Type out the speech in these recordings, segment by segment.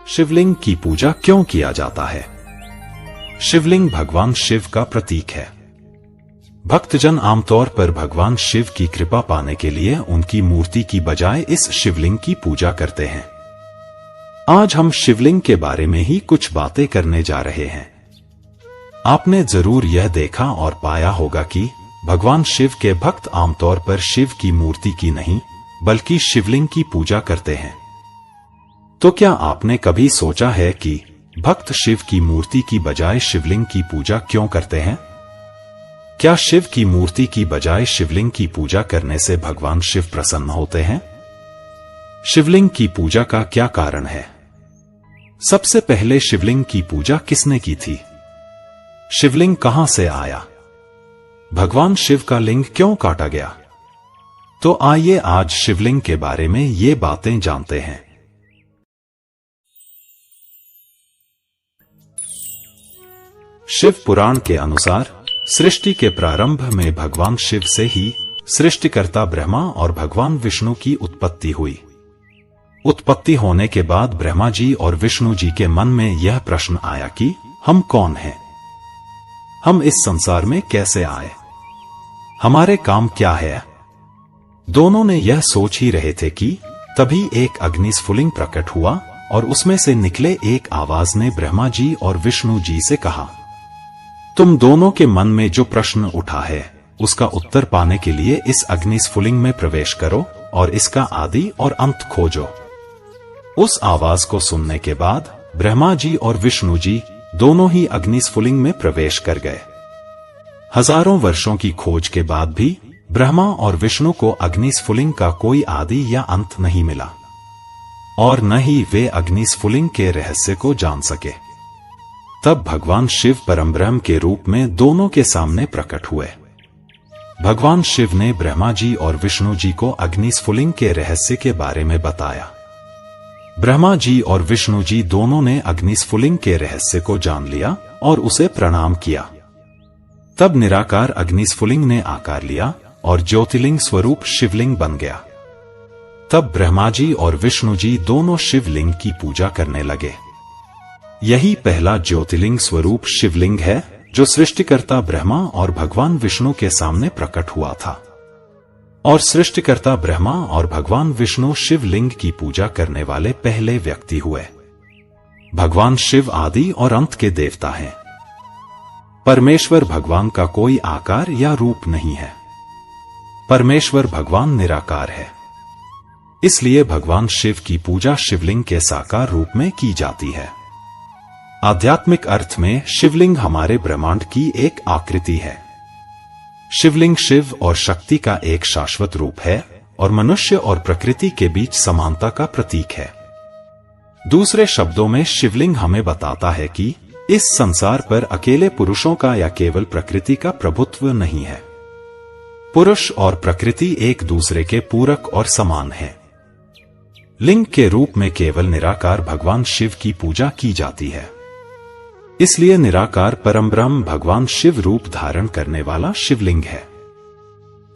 शिवलिंग की पूजा क्यों किया जाता है? शिवलिंग भगवान शिव का प्रतीक है। भक्तजन आमतौर पर भगवान शिव की कृपा पाने के लिए उनकी मूर्ति की बजाय इस शिवलिंग की पूजा करते हैं। आज हम शिवलिंग के बारे में ही कुछ बातें करने जा रहे हैं। आपने जरूर यह देखा और पाया होगा कि भगवान शिव के भक्त आमतौर पर शिव की मूर्ति की नहीं बल्कि शिवलिंग की पूजा करते हैं। तो क्या आपने कभी सोचा है कि भक्त शिव की मूर्ति की बजाय शिवलिंग की पूजा क्यों करते हैं? क्या शिव की मूर्ति की बजाय शिवलिंग की पूजा करने से भगवान शिव प्रसन्न होते हैं? शिवलिंग की पूजा का क्या कारण है? सबसे पहले शिवलिंग की पूजा किसने की थी? शिवलिंग कहां से आया? भगवान शिव का लिंग क्यों काटा गया? तो आइए आज शिवलिंग के बारे में ये बातें जानते हैं। शिव पुराण के अनुसार सृष्टि के प्रारंभ में भगवान शिव से ही सृष्टिकर्ता ब्रह्मा और भगवान विष्णु की उत्पत्ति हुई। उत्पत्ति होने के बाद ब्रह्मा जी और विष्णु जी के मन में यह प्रश्न आया कि हम कौन हैं? हम इस संसार में कैसे आए? हमारे काम क्या है? दोनों ने यह सोच ही रहे थे कि तभी एक अग्निस्फुलिंग प्रकट हुआ और उसमें से निकले एक आवाज ने ब्रह्मा जी और विष्णु जी से कहा, तुम दोनों के मन में जो प्रश्न उठा है उसका उत्तर पाने के लिए इस अग्निस्फुलिंग में प्रवेश करो और इसका आदि और अंत खोजो। उस आवाज को सुनने के बाद ब्रह्मा जी और विष्णु जी दोनों ही अग्निस्फुलिंग में प्रवेश कर गए। हजारों वर्षों की खोज के बाद भी ब्रह्मा और विष्णु को अग्निस्फुलिंग का कोई आदि या अंत नहीं मिला और न ही वे अग्निस्फुलिंग के रहस्य को जान सके। तब भगवान शिव परमब्रह्म के रूप में दोनों के सामने प्रकट हुए। भगवान शिव ने ब्रह्मा जी और विष्णु जी को अग्निस्फुलिंग के रहस्य के बारे में बताया। ब्रह्मा जी और विष्णु जी दोनों ने अग्निस्फुलिंग के रहस्य को जान लिया और उसे प्रणाम किया। तब निराकार अग्निस्फुलिंग ने आकार लिया और ज्योतिर्लिंग स्वरूप शिवलिंग बन गया। तब ब्रह्मा जी और विष्णु जी दोनों शिवलिंग की पूजा करने लगे। यही पहला ज्योतिर्लिंग स्वरूप शिवलिंग है जो सृष्टिकर्ता ब्रह्मा और भगवान विष्णु के सामने प्रकट हुआ था। और सृष्टिकर्ता ब्रह्मा और भगवान विष्णु शिवलिंग की पूजा करने वाले पहले व्यक्ति हुए। भगवान शिव आदि और अंत के देवता हैं। परमेश्वर भगवान का कोई आकार या रूप नहीं है। परमेश्वर भगवान निराकार है। इसलिए भगवान शिव की पूजा शिवलिंग के साकार रूप में की जाती है। आध्यात्मिक अर्थ में शिवलिंग हमारे ब्रह्मांड की एक आकृति है। शिवलिंग शिव और शक्ति का एक शाश्वत रूप है और मनुष्य और प्रकृति के बीच समानता का प्रतीक है। दूसरे शब्दों में शिवलिंग हमें बताता है कि इस संसार पर अकेले पुरुषों का या केवल प्रकृति का प्रभुत्व नहीं है। पुरुष और प्रकृति एक दूसरे के पूरक और समान हैं। लिंग के रूप में केवल निराकार भगवान शिव की पूजा की जाती है। इसलिए निराकार परमब्रह्म भगवान शिव रूप धारण करने वाला शिवलिंग है।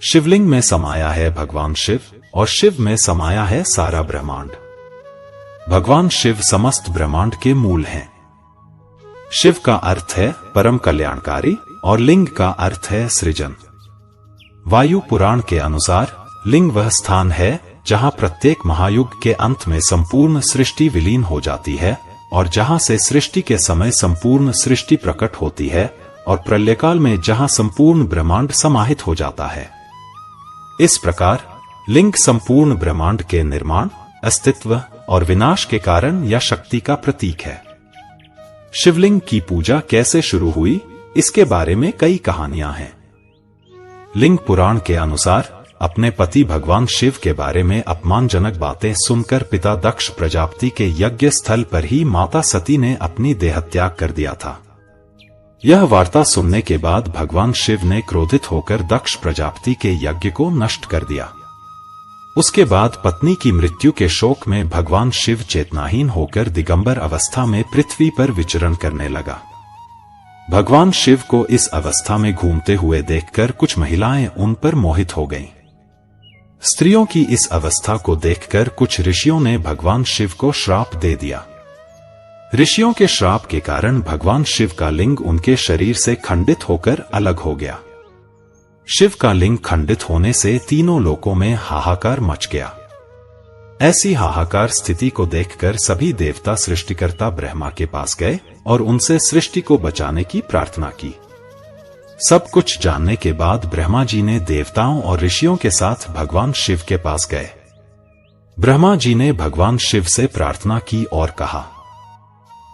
शिवलिंग में समाया है भगवान शिव और शिव में समाया है सारा ब्रह्मांड। भगवान शिव समस्त ब्रह्मांड के मूल हैं। शिव का अर्थ है परम कल्याणकारी और लिंग का अर्थ है सृजन। वायु पुराण के अनुसार लिंग वह स्थान है जहां प्रत्येक महायुग के अंत में संपूर्ण सृष्टि विलीन हो जाती है और जहां से सृष्टि के समय संपूर्ण सृष्टि प्रकट होती है और प्रलयकाल में जहां संपूर्ण ब्रह्मांड समाहित हो जाता है। इस प्रकार लिंग संपूर्ण ब्रह्मांड के निर्माण, अस्तित्व और विनाश के कारण या शक्ति का प्रतीक है। शिवलिंग की पूजा कैसे शुरू हुई, इसके बारे में कई कहानियां हैं। लिंग पुराण के अनुसार अपने पति भगवान शिव के बारे में अपमानजनक बातें सुनकर पिता दक्ष प्रजापति के यज्ञ स्थल पर ही माता सती ने अपनी देहत्याग कर दिया था। यह वार्ता सुनने के बाद भगवान शिव ने क्रोधित होकर दक्ष प्रजापति के यज्ञ को नष्ट कर दिया। उसके बाद पत्नी की मृत्यु के शोक में भगवान शिव चेतनाहीन होकर दिगंबर अवस्था में पृथ्वी पर विचरण करने लगा। भगवान शिव को इस अवस्था में घूमते हुए देखकर कुछ महिलाएं उन पर मोहित हो गईं। स्त्रियों की इस अवस्था को देखकर कुछ ऋषियों ने भगवान शिव को श्राप दे दिया। ऋषियों के श्राप के कारण भगवान शिव का लिंग उनके शरीर से खंडित होकर अलग हो गया। शिव का लिंग खंडित होने से तीनों लोकों में हाहाकार मच गया। ऐसी हाहाकार स्थिति को देखकर सभी देवता सृष्टिकर्ता ब्रह्मा के पास गए और उनसे सृष्टि को बचाने की प्रार्थना की। सब कुछ जानने के बाद ब्रह्मा जी ने देवताओं और ऋषियों के साथ भगवान शिव के पास गए। ब्रह्मा जी ने भगवान शिव से प्रार्थना की और कहा,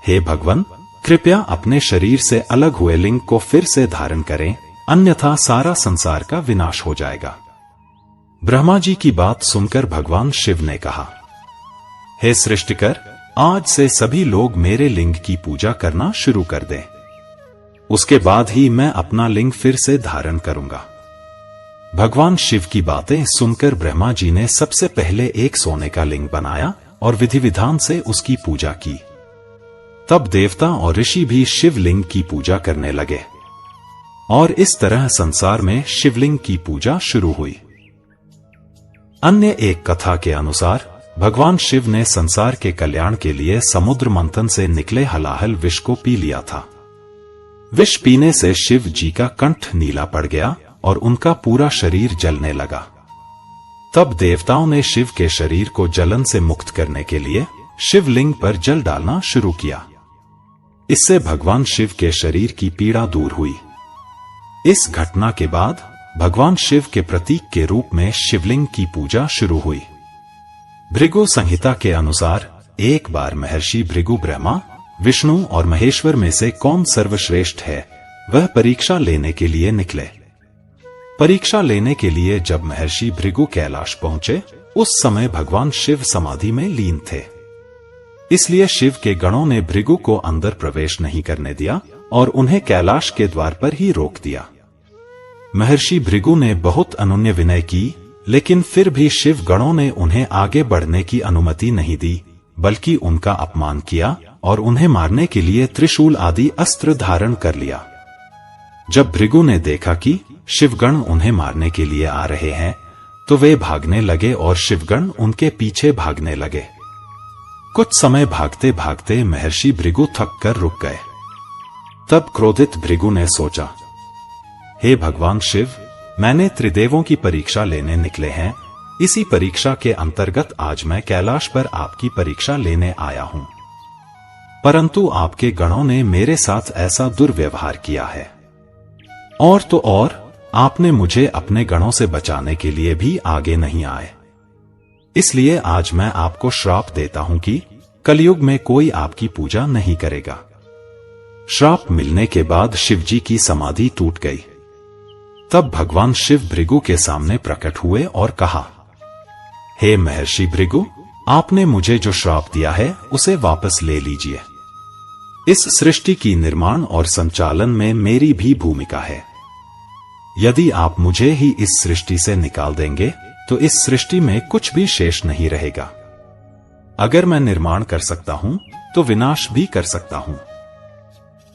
हे भगवान, कृपया अपने शरीर से अलग हुए लिंग को फिर से धारण करें, अन्यथा सारा संसार का विनाश हो जाएगा। ब्रह्मा जी की बात सुनकर भगवान शिव ने कहा, हे सृष्टिकर, आज से सभी लोग मेरे लिंग की पूजा करना शुरू कर दें। उसके बाद ही मैं अपना लिंग फिर से धारण करूंगा। भगवान शिव की बातें सुनकर ब्रह्मा जी ने सबसे पहले एक सोने का लिंग बनाया और विधि विधान से उसकी पूजा की। तब देवता और ऋषि भी शिवलिंग की पूजा करने लगे और इस तरह संसार में शिवलिंग की पूजा शुरू हुई। अन्य एक कथा के अनुसार भगवान शिव ने संसार के कल्याण के लिए समुद्र मंथन से निकले हलाहल विष को पी लिया था। विष पीने से शिव जी का कंठ नीला पड़ गया और उनका पूरा शरीर जलने लगा। तब देवताओं ने शिव के शरीर को जलन से मुक्त करने के लिए शिवलिंग पर जल डालना शुरू किया। इससे भगवान शिव के शरीर की पीड़ा दूर हुई। इस घटना के बाद भगवान शिव के प्रतीक के रूप में शिवलिंग की पूजा शुरू हुई। भृगु संहिता के अनुसार एक बार महर्षि भृगु ब्रह्मा, विष्णु और महेश्वर में से कौन सर्वश्रेष्ठ है, वह परीक्षा लेने के लिए निकले। परीक्षा लेने के लिए जब महर्षि भृगु कैलाश पहुंचे, उस समय भगवान शिव समाधि में लीन थे। इसलिए शिव के गणों ने भृगु को अंदर प्रवेश नहीं करने दिया और उन्हें कैलाश के द्वार पर ही रोक दिया। महर्षि भृगु ने बहुत अनुनय विनय की, लेकिन फिर भी शिव गणों ने उन्हें आगे बढ़ने की अनुमति नहीं दी, बल्कि उनका अपमान किया और उन्हें मारने के लिए त्रिशूल आदि अस्त्र धारण कर लिया। जब भृगु ने देखा कि शिवगण उन्हें मारने के लिए आ रहे हैं, तो वे भागने लगे और शिवगण उनके पीछे भागने लगे। कुछ समय भागते भागते महर्षि भृगु थक कर रुक गए। तब क्रोधित भृगु ने सोचा, हे भगवान शिव, मैंने त्रिदेवों की परीक्षा लेने निकले हैं। इसी परीक्षा के अंतर्गत आज मैं कैलाश पर आपकी परीक्षा लेने आया हूं, परंतु आपके गणों ने मेरे साथ ऐसा दुर्व्यवहार किया है। और तो और, आपने मुझे अपने गणों से बचाने के लिए भी आगे नहीं आए। इसलिए आज मैं आपको श्राप देता हूं कि कलयुग में कोई आपकी पूजा नहीं करेगा। श्राप मिलने के बाद शिवजी की समाधि टूट गई। तब भगवान शिव भृगु के सामने प्रकट हुए और कहा, हे महर्षि भृगु, आपने मुझे जो श्राप दिया है उसे वापस ले लीजिए। इस सृष्टि की निर्माण और संचालन में मेरी भी भूमिका है। यदि आप मुझे ही इस सृष्टि से निकाल देंगे तो इस सृष्टि में कुछ भी शेष नहीं रहेगा। अगर मैं निर्माण कर सकता हूं तो विनाश भी कर सकता हूं।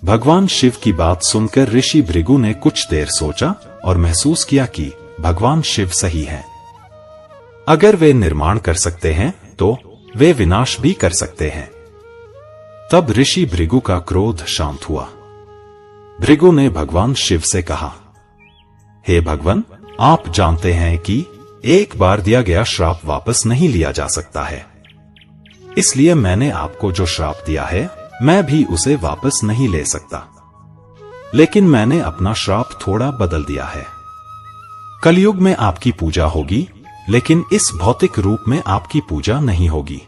भगवान शिव की बात सुनकर ऋषि भृगु ने कुछ देर सोचा और महसूस किया कि भगवान शिव सही हैं। अगर वे निर्माण कर सकते हैं तो वे विनाश भी कर सकते हैं। तब ऋषि भृगु का क्रोध शांत हुआ। भृगु ने भगवान शिव से कहा, हे भगवान, आप जानते हैं कि एक बार दिया गया श्राप वापस नहीं लिया जा सकता है। इसलिए मैंने आपको जो श्राप दिया है, मैं भी उसे वापस नहीं ले सकता। लेकिन मैंने अपना श्राप थोड़ा बदल दिया है। कलयुग में आपकी पूजा होगी, लेकिन इस भौतिक रूप में आपकी पूजा नहीं होगी।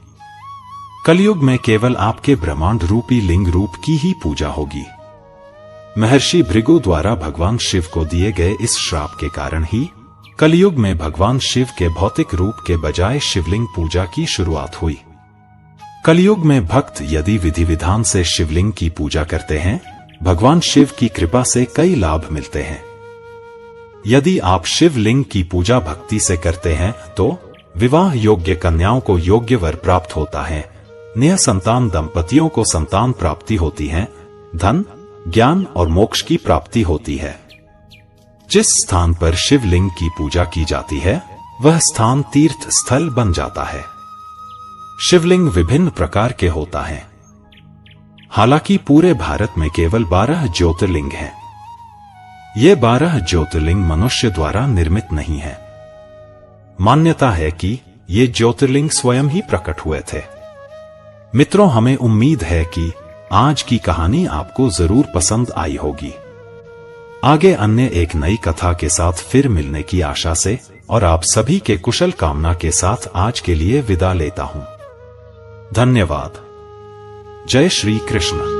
कलयुग में केवल आपके ब्रह्मांड रूपी लिंग रूप की ही पूजा होगी। महर्षि भृगु द्वारा भगवान शिव को दिए गए इस श्राप के कारण ही कलयुग में भगवान शिव के भौतिक रूप के बजाय शिवलिंग पूजा की शुरुआत हुई। कलयुग में भक्त यदि विधि विधान से शिवलिंग की पूजा करते हैं, भगवान शिव की कृपा से कई लाभ मिलते हैं। यदि आप शिवलिंग की पूजा भक्ति से करते हैं तो विवाह योग्य कन्याओं को योग्य वर प्राप्त होता है, निःसंतान दंपतियों को संतान प्राप्ति होती है, धन, ज्ञान और मोक्ष की प्राप्ति होती है। जिस स्थान पर शिवलिंग की पूजा की जाती है, वह स्थान तीर्थ स्थल बन जाता है। शिवलिंग विभिन्न प्रकार के होता है। हालांकि पूरे भारत में केवल 12 ज्योतिर्लिंग हैं। ये 12 ज्योतिर्लिंग मनुष्य द्वारा निर्मित नहीं है। मान्यता है कि ये ज्योतिर्लिंग स्वयं ही प्रकट हुए थे। मित्रों, हमें उम्मीद है कि आज की कहानी आपको जरूर पसंद आई होगी। आगे अन्य एक नई कथा के साथ फिर मिलने की आशा से और आप सभी के कुशल कामना के साथ आज के लिए विदा लेता हूं। धन्यवाद। जय श्री कृष्ण।